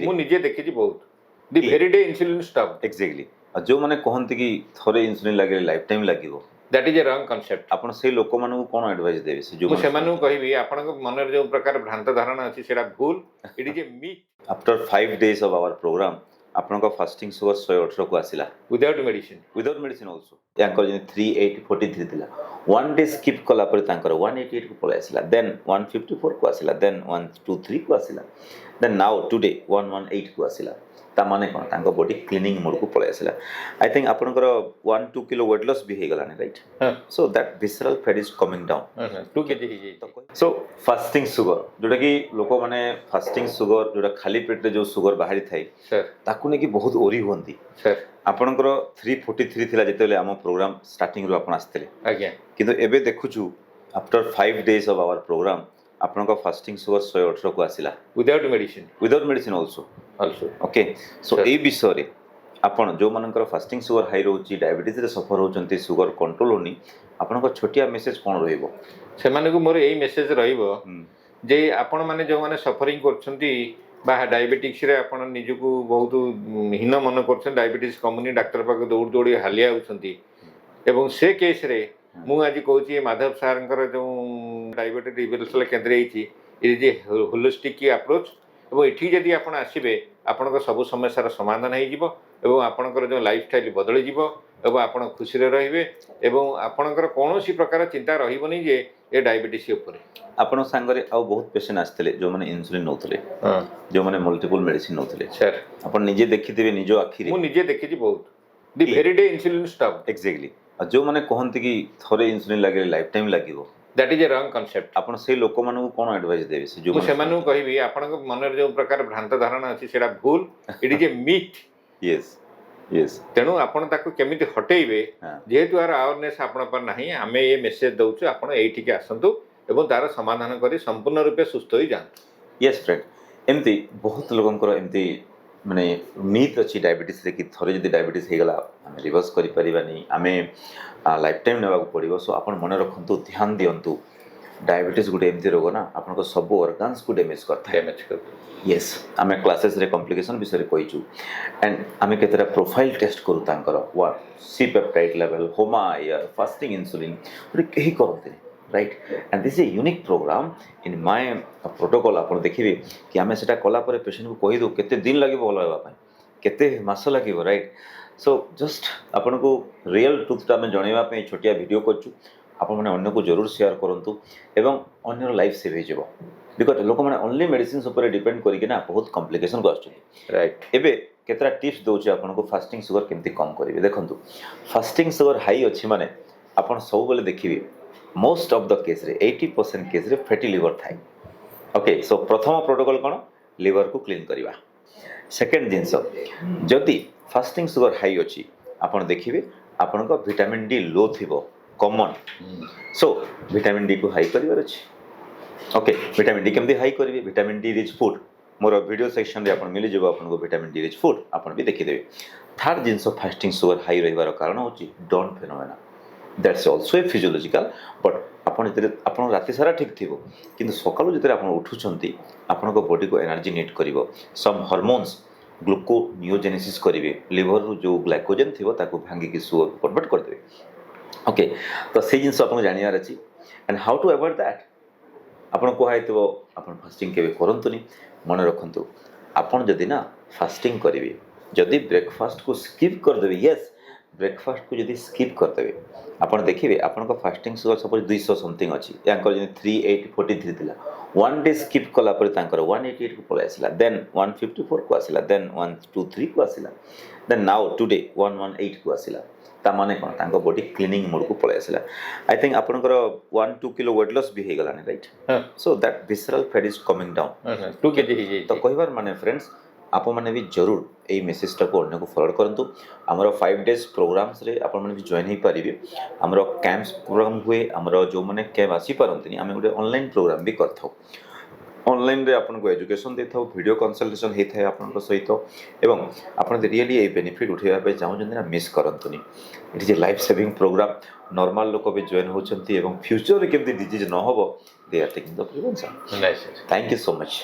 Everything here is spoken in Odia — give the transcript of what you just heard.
ମୁଁ ନିଜେ ଦେଖିଛି ବହୁତ the very day insulin stop exactly ଯେଉଁମାନେ କହନ୍ତି କି ଥରେ ଇନ୍ସୁଲିନ୍ ଲାଗିଲେ ଲାଇଫ୍ ଟାଇମ୍ ଲାଗିବ that is a wrong concept. ଆପଣ ସେଇ ଲୋକମାନଙ୍କୁ କ'ଣ ଆଡଭାଇସ୍ ଦେବେ? ସେ ମୁଁ ସେମାନଙ୍କୁ କହିବି ଆପଣଙ୍କ ମନରେ ଯେଉଁ ପ୍ରକାର ଭ୍ରାନ୍ତ ଧାରଣା ଅଛି ସେଇଟା ଭୁଲ। ଇଟ୍ is A myth. After 5 days of our program ଆପଣଙ୍କ ଫାଷ୍ଟିଂ ସୁଗର 118କୁ ଆସିଲା without medicine. Without medicine also. ୟାଙ୍କର ଯେମିତି 3843 ଥିଲା, 1 day ସ୍କିପ୍ କଲା ପରେ ତାଙ୍କର 188କୁ ପଳେଇ ଆସିଲା, ଦେନ୍ 154କୁ ଆସିଲା, ଦେନ୍ 123କୁ ଆସିଲା, ଦେନ୍ ନାଉ ଟୁଡେ 118କୁ ଆସିଲା। ତାମାନେ କ'ଣ ତାଙ୍କ ବଡି କ୍ଲିନିଂ ମୋଡକୁ ପଳେଇ ଆସିଲା। ଆଇ ଥିଙ୍କ ଆପଣଙ୍କର 1-2 କିଲୋ ୱେଟ୍ ଲସ୍ ବି ହେଇଗଲାଣି, right? So that visceral fat is coming down. 2 kg ହେଇଯାଇଛି। ସୋ ଫାଷ୍ଟିଂ ସୁଗର ଯେଉଁଟାକି ଲୋକମାନେ ଫାଷ୍ଟିଂ ସୁଗର ଯେଉଁଟା ଖାଲି ପେଟରେ ଯେଉଁ ସୁଗର ବାହାରି ଥାଏ ତାକୁ ନେଇକି ବହୁତ ଓରି ହୁଅନ୍ତି। ଆପଣଙ୍କର 343 ଥିଲା ଯେତେବେଳେ ଆମ ପ୍ରୋଗ୍ରାମ ଷ୍ଟାର୍ଟିଂରୁ ଆପଣ ଆସିଥିଲେ, ଆଜ୍ଞା, କିନ୍ତୁ ଏବେ ଦେଖୁଛୁ after 5 days of our program ଆପଣଙ୍କ ଫାଷ୍ଟିଂ ସୁଗର 118କୁ ଆସିଲା without medicine also. Okay, so ଏଇ ବିଷୟରେ ଆପଣ ଯେଉଁମାନଙ୍କର ଫାଷ୍ଟିଂ ସୁଗର ହାଇ ରହୁଛି, ଡାଇବେଟିସ୍ରେ ସଫର ହେଉଛନ୍ତି, ସୁଗର କଣ୍ଟ୍ରୋଲ ହେଉନି, ଆପଣଙ୍କ ଛୋଟିଆ ମେସେଜ୍ କ'ଣ ରହିବ ସେମାନଙ୍କୁ? ମୋର ଏଇ ମେସେଜ୍ ରହିବ ଯେ ଆପଣମାନେ ଯେଉଁମାନେ ସଫରିଂ କରୁଛନ୍ତି ବା ଡାଇବେଟିକ୍ସରେ ଆପଣ ନିଜକୁ ବହୁତ ହୀନ ମନେ କରୁଛନ୍ତି, ଡାଇବେଟିସ୍ କମୁନି, ଡାକ୍ତର ପାଖକୁ ଦୌଡ଼ି ଦୌଡ଼ି ହାଲିଆ ହେଉଛନ୍ତି, ଏବଂ ସେ କେସ୍ରେ ମୁଁ ଆଜି କହୁଛି ମାଧବ ସାର୍ଙ୍କର ଯେଉଁ ଡାଇବେଟିସ୍ ରିଭରସାଲ କେନ୍ଦ୍ର ହେଇଛି, ଇଟ୍ ଇଜ୍ ଏ ହୋଲିଷ୍ଟିକ୍ ଆପ୍ରୋଚ୍। ଏବଂ ଏଠି ଯଦି ଆପଣ ଆସିବେ ଆପଣଙ୍କ ସବୁ ସମସ୍ୟାର ସମାଧାନ ହେଇଯିବ ଏବଂ ଆପଣଙ୍କର ଯେଉଁ ଲାଇଫଷ୍ଟାଇଲ୍ ବଦଳିଯିବ ଏବଂ ଆପଣ ଖୁସିରେ ରହିବେ ଏବଂ ଆପଣଙ୍କର କୌଣସି ପ୍ରକାର ଚିନ୍ତା ରହିବନି ଯେ ଏ ଡାଇବେଟିସ୍ ଉପରେ। ଆପଣଙ୍କ ସାଙ୍ଗରେ ଆଉ ବହୁତ ପେସେଣ୍ଟ ଆସିଥିଲେ ଯେଉଁମାନେ ଇନ୍ସୁଲିନ୍ ନେଉଥିଲେ, ଯେଉଁମାନେ ମଲ୍ଟିପୁଲ୍ ମେଡିସିନ୍ ନେଉଥିଲେ, ସାର୍ ଆପଣ ନିଜେ ଦେଖିଥିବେ ନିଜ ଆଖିରେ। ମୁଁ ନିଜେ ଦେଖିଛି ବହୁତ the very day insulin stop. Exactly ଯେଉଁମାନେ କହନ୍ତି କି ଥରେ ଇନ୍ସୁଲିନ୍ ଲାଗିଲେ ଲାଇଫ୍ ଟାଇମ୍ ଲାଗିବ, that is a wrong concept. ଆପଣ ସେଇ ଲୋକମାନଙ୍କୁ କ'ଣ ଆଡଭାଇସ୍ ଦେବେ? ମୁଁ ସେମାନଙ୍କୁ କହିବି ଆପଣଙ୍କ ମନରେ ଯେଉଁ ପ୍ରକାର ଭ୍ରାନ୍ତ ଧାରଣା ଅଛି ସେଇଟା ଭୁଲ। ଇଟ୍ ଇଜ୍ ଏ ମିଥ୍। ୟେସ୍। ତେଣୁ ଆପଣ ତାକୁ କେମିତି ହଟେଇବେ, ଯେହେତୁ ଆର ଆୱାରନେସ୍ ଆପଣଙ୍କ ପାଖରେ ନାହିଁ, ଆମେ ଏ ମେସେଜ୍ ଦେଉଛୁ, ଆପଣ ଏଇଠିକି ଆସନ୍ତୁ ଏବଂ ତାର ସମାଧାନ କରି ସମ୍ପୂର୍ଣ୍ଣ ରୂପେ ସୁସ୍ଥ ହୋଇଯାଆନ୍ତୁ। ୟେସ୍ ଫ୍ରେଣ୍ଡ, ଏମିତି ବହୁତ ଲୋକଙ୍କର ଏମିତି ମାନେ ମିଥ୍ ଅଛି ଡାଇବେଟିସ୍ରେ କି ଥରେ ଯଦି ଡାଇବେଟିସ୍ ହେଇଗଲା ଆମେ ରିଭର୍ସ କରିପାରିବାନି, ଆମେ ଲାଇଫ୍ ଟାଇମ୍ ନେବାକୁ ପଡ଼ିବ। ସୋ ଆପଣ ମନେ ରଖନ୍ତୁ, ଧ୍ୟାନ ଦିଅନ୍ତୁ, ଡାଇବେଟିସ୍ ଗୋଟେ ଏମିତି ରୋଗ ନା ଆପଣଙ୍କ ସବୁ ଅର୍ଗାନ୍ସକୁ ଡ୍ୟାମେଜ୍ କରିଥାଏ। ୟେସ୍, ଆମେ କ୍ଲାସେସ୍ରେ କମ୍ପ୍ଲିକେସନ୍ ବିଷୟରେ କହିଛୁ ଆଣ୍ଡ ଆମେ କେତେଟା ପ୍ରୋଫାଇଲ୍ ଟେଷ୍ଟ କରୁ ତାଙ୍କର, C peptide level, HOMA IR, fasting insulin, ଗୋଟେ କେହି କରନ୍ତିନି, right? And this a unique program in my protocol. ଆପଣ ଦେଖିବେ କି ଆମେ ସେଟା କଲା ପରେ ପେସେଣ୍ଟକୁ କହିଦେଉ କେତେ ଦିନ ଲାଗିବ ଭଲ ହେବା ପାଇଁ, କେତେ ମାସ ଲାଗିବ, ରାଇଟ୍? ସୋ ଜଷ୍ଟ ଆପଣଙ୍କୁ ରିଅଲ୍ ଟ୍ରୁଥ୍ଟା ଆମେ ଜଣାଇବା ପାଇଁ ଛୋଟିଆ ଭିଡ଼ିଓ କରିଛୁ। ଆପଣମାନେ ଅନ୍ୟକୁ ଜରୁର ସେୟାର କରନ୍ତୁ ଏବଂ ଅନ୍ୟର ଲାଇଫ୍ ସେଭ୍ ହେଇଯିବ। ବିକଜ ଲୋକମାନେ ଅନଲି ମେଡିସିନ୍ସ ଉପରେ ଡିପେଣ୍ଡ କରିକିନା ବହୁତ କମ୍ପ୍ଲିକେସନ୍କୁ ଆସୁଛନ୍ତି, ରାଇଟ୍? ଏବେ କେତେଟା ଟିପ୍ସ ଦେଉଛି ଆପଣଙ୍କୁ ଫାଷ୍ଟିଂ ସୁଗର କେମିତି କମ୍ କରିବେ। ଦେଖନ୍ତୁ, ଫାଷ୍ଟିଂ ସୁଗର ହାଇ ଅଛି ମାନେ ଆପଣ ସବୁବେଳେ ଦେଖିବେ ମୋଷ୍ଟ ଅଫ୍ ଦ କେସ୍ରେ 80% କେସ୍ରେ ଫ୍ୟାଟି ଲିଭର ଥାଏ। ଓକେ, ସୋ ପ୍ରଥମ ପ୍ରୋଟୋକଲ୍ କ'ଣ? ଲିଭରକୁ କ୍ଲିନ୍ କରିବା। ସେକେଣ୍ଡ ଜିନିଷ, ଯଦି ଫାଷ୍ଟିଂ ସୁଗର ହାଇ ଅଛି ଆପଣ ଦେଖିବେ ଆପଣଙ୍କ ଭିଟାମିନ୍ ଡି ଲୋ ଥିବ, କମନ୍। ସୋ ଭିଟାମିନ୍ ଡି କୁ ହାଇ କରିବାର ଅଛି। ଓକେ, ଭିଟାମିନ୍ ଡି କେମିତି ହାଇ କରିବେ? ଭିଟାମିନ୍ ଡି ରିଚ୍ ଫୁଡ୍ ମୋର ଭିଡ଼ିଓ ସେକ୍ସନରେ ଆପଣ ମିଳିଯିବ, ଆପଣଙ୍କୁ ଭିଟାମିନ୍ ଡି ରିଚ୍ ଫୁଡ୍ ଆପଣ ବି ଦେଖିଦେବେ। ଥାର୍ଡ଼ ଜିନିଷ, ଫାଷ୍ଟିଂ ସୁଗର ହାଇ ରହିବାର କାରଣ ହେଉଛି dawn phenomena. That's also a physiological, but ଆପଣ ଯେତେବେଳେ ଆପଣ ରାତି ସାରା ଠିକ୍ ଥିବ କିନ୍ତୁ ସକାଳୁ ଯେତେବେଳେ ଆପଣ ଉଠୁଛନ୍ତି ଆପଣଙ୍କ ବଡ଼ିକୁ ଏନର୍ଜି ନିଡ୍ କରିବ, ସମ୍ ହର୍ମୋନ୍ସ ଗ୍ଲୁକୋନିଓଜେନେସିସ୍ କରିବେ, ଲିଭରରୁ ଯେଉଁ ଗ୍ଲାଇକୋଜେନ୍ ଥିବ ତାକୁ ଭାଙ୍ଗିକି ସୁଗରକୁ କନଭର୍ଟ କରିଦେବେ। ଓକେ, ତ ସେଇ ଜିନିଷ ଆପଣଙ୍କୁ ଜାଣିବାର ଅଛି। And how to avoid that? ଆପଣ କୁହାହେଇଥିବ ଆପଣ ଫାଷ୍ଟିଂ କେବେ କରନ୍ତୁନି। ମନେ ରଖନ୍ତୁ, ଆପଣ ଯଦି ନା ଫାଷ୍ଟିଂ କରିବେ, ଯଦି ବ୍ରେକଫାଷ୍ଟକୁ ସ୍କିପ୍ କରିଦେବେ, ୟେସ୍, ବ୍ରେକଫାଷ୍ଟକୁ ଯଦି ସ୍କିପ୍ କରିଦେବେ ଆପଣ ଦେଖିବେ ଆପଣଙ୍କ ଫାଷ୍ଟିଂ ସୁଗର ସପୋଜ୍ 200 ସମଥିଙ୍ଗ ଅଛି, ୟାଙ୍କର ଯେମିତି 3843 ଥିଲା, 1 day ସ୍କିପ୍ କଲା ପରେ ତାଙ୍କର 188କୁ ପଳେଇ ଆସିଲା, ଦେନ୍ 154କୁ ଆସିଲା, ଦେନ୍ 123କୁ ଆସିଲା, ଦେନ୍ ନାଉ ଟୁଡେ 118କୁ ଆସିଲା। ତାମାନେ କ'ଣ ତାଙ୍କ ବଡି କ୍ଲିନିଂ ମୋଡକୁ ପଳେଇ ଆସିଲା। ଆଇ ଥିଙ୍କ ଆପଣଙ୍କର 1-2 କିଲୋ ୱେଟ୍ ଲସ୍ ବି ହେଇଗଲାଣି, right? So that visceral fat is coming down. 2 kg ହେଇଯାଇଛି। ତ କହିବାର ମାନେ ଫ୍ରେଣ୍ଡସ୍, ଆପଣମାନେ ବି ଜରୁର ଏଇ ମେସେଜଟାକୁ ଅନ୍ୟକୁ ଫରୱାର୍ଡ଼ କରନ୍ତୁ। ଆମର 5 days ପ୍ରୋଗ୍ରାମ୍ସରେ ଆପଣମାନେ ବି ଜଏନ୍ ହେଇପାରିବେ। ଆମର କ୍ୟାମ୍ପସ୍ ପ୍ରୋଗ୍ରାମ୍ ହୁଏ, ଆମର ଯେଉଁମାନେ କ୍ୟାମ୍ପ ଆସିପାରନ୍ତିନି ଆମେ ଗୋଟେ ଅନଲାଇନ୍ ପ୍ରୋଗ୍ରାମ୍ ବି କରିଥାଉ। ଅନଲାଇନ୍ରେ ଆପଣଙ୍କୁ ଏଜୁକେସନ୍ ଦେଇଥାଉ, ଭିଡ଼ିଓ କନସଲଟେସନ୍ ହେଇଥାଏ ଆପଣଙ୍କ ସହିତ, ଏବଂ ଆପଣ ଯଦି ରିଏଲି ଏଇ ବେନିଫିଟ୍ ଉଠାଇବା ପାଇଁ ଚାହୁଁଛନ୍ତି ନା ମିସ୍ କରନ୍ତୁନି। It is a life saving programme. Normal ଲୋକ ବି ଜଏନ୍ ହେଉଛନ୍ତି ଏବଂ ଫ୍ୟୁଚରରେ କେମିତି ଡିଜିଜ୍ ନ ହେବ, they are taking the prevention. Thank you so much.